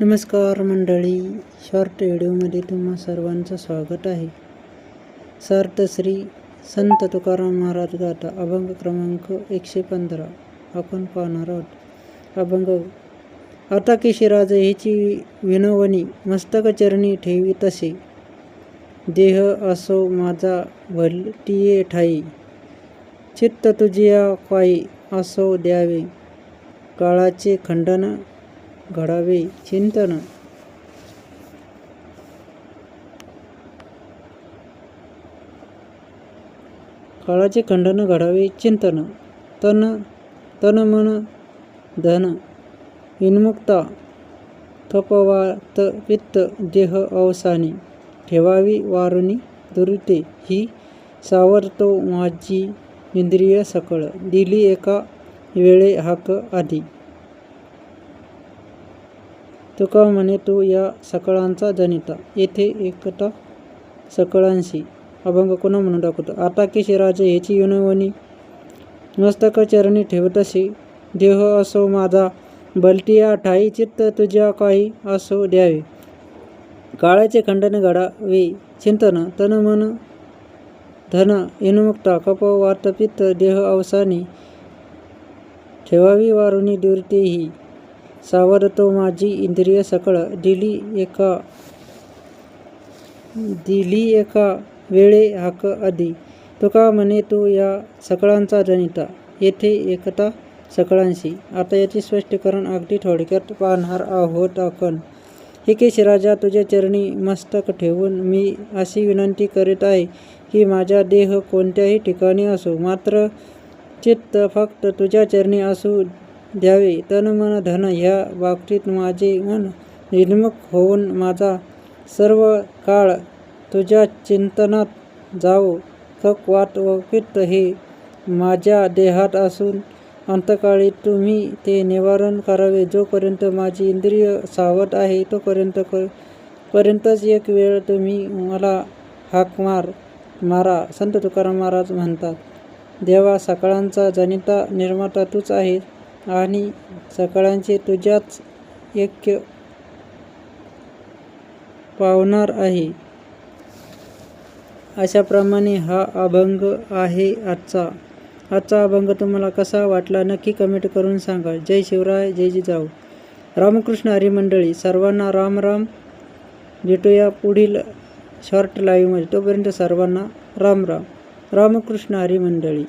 नमस्कार मंडळी, शॉर्ट व्हिडिओमध्ये तुम्हा सर्वांचं स्वागत आहे. सार्थ श्री संत तुकाराम महाराज गाथा अभंग क्रमांक 115 आपण पाहणार आहोत. अभंग. आता की शिराज हिची विनवणी, मस्तक चरणी ठेवी तसे, देह असो माझा भलतीये ठाई, चित्त तुझिया पायी असो द्यावे, काळाचे खंडन घडावे चिंतन. काळाचे खंडन घडावे चिंतन. तन मन धन विन्मुक्ता, थपवात पित्त देह अवसानी, ठेवावी वारुणी दुरिते ही, सावरतो माझी इंद्रिय सकळ, दिली एका वेळे हाक आधी. तुका म्हणे तू या सकळांचा जनिता, येथे एकटा सकळांशी. अभंग पुन्हा म्हणून दाखवतो. आता की शिराज ह्याची विनवणी, मस्तक चरणी ठेवतशी, देह असो माझा भलतिया ठाई, चित्त तुझ्या काही असो द्यावे, काळाचे खंडन घडावे चिंतन. तन मन धन विन्मुक्ता, कपवात पित्त देह अवसानी, ठेवावी वारुणी दुरिते ही, सावरतो माझी इंद्रिय सकळ, दिली एका वेळे हाक आधी. तुका म्हणे तू या सकळांचा जनिता, येथे एकता सकळांशी. आता याचे स्पष्टीकरण अगदी थोडक्यात पाहणार आहोत आपण. हे केशराजा, तुझ्या चरणी मस्तक ठेवून मी अशी विनंती करीत आहे की माझा देह कोणत्याही ठिकाणी असो, मात्र चित्त फक्त तुझ्या चरणी असू द्यावे. तन मन धन ह्या बाबतीत माझे मन विन्मुख होऊन माझा सर्व काळ तुझ्या चिंतनात जावो. थक वात व पित्त हे माझ्या देहात असून अंतकाळी तुम्ही ते निवारण करावे. जोपर्यंत माझी इंद्रिय सावध आहे तोपर्यंतच एक वेळ तुम्ही मला हाक मारा. संत तुकाराम महाराज म्हणतात, देवा, सकळांचा जनिता निर्माता तूच आहेस आणि सकळांचे तुझ्याच ऐक्य पावणार आहे. अशाप्रमाणे हा अभंग आहे आजचा अभंग तुम्हाला कसा वाटला नक्की कमेंट करून सांगा. जय शिवराय, जय जिजाऊ. रामकृष्ण हरी मंडळी, सर्वांना राम राम. भेटूया पुढील शॉर्ट लाईव्हमध्ये. तोपर्यंत सर्वांना राम राम. रामकृष्ण हरी मंडळी.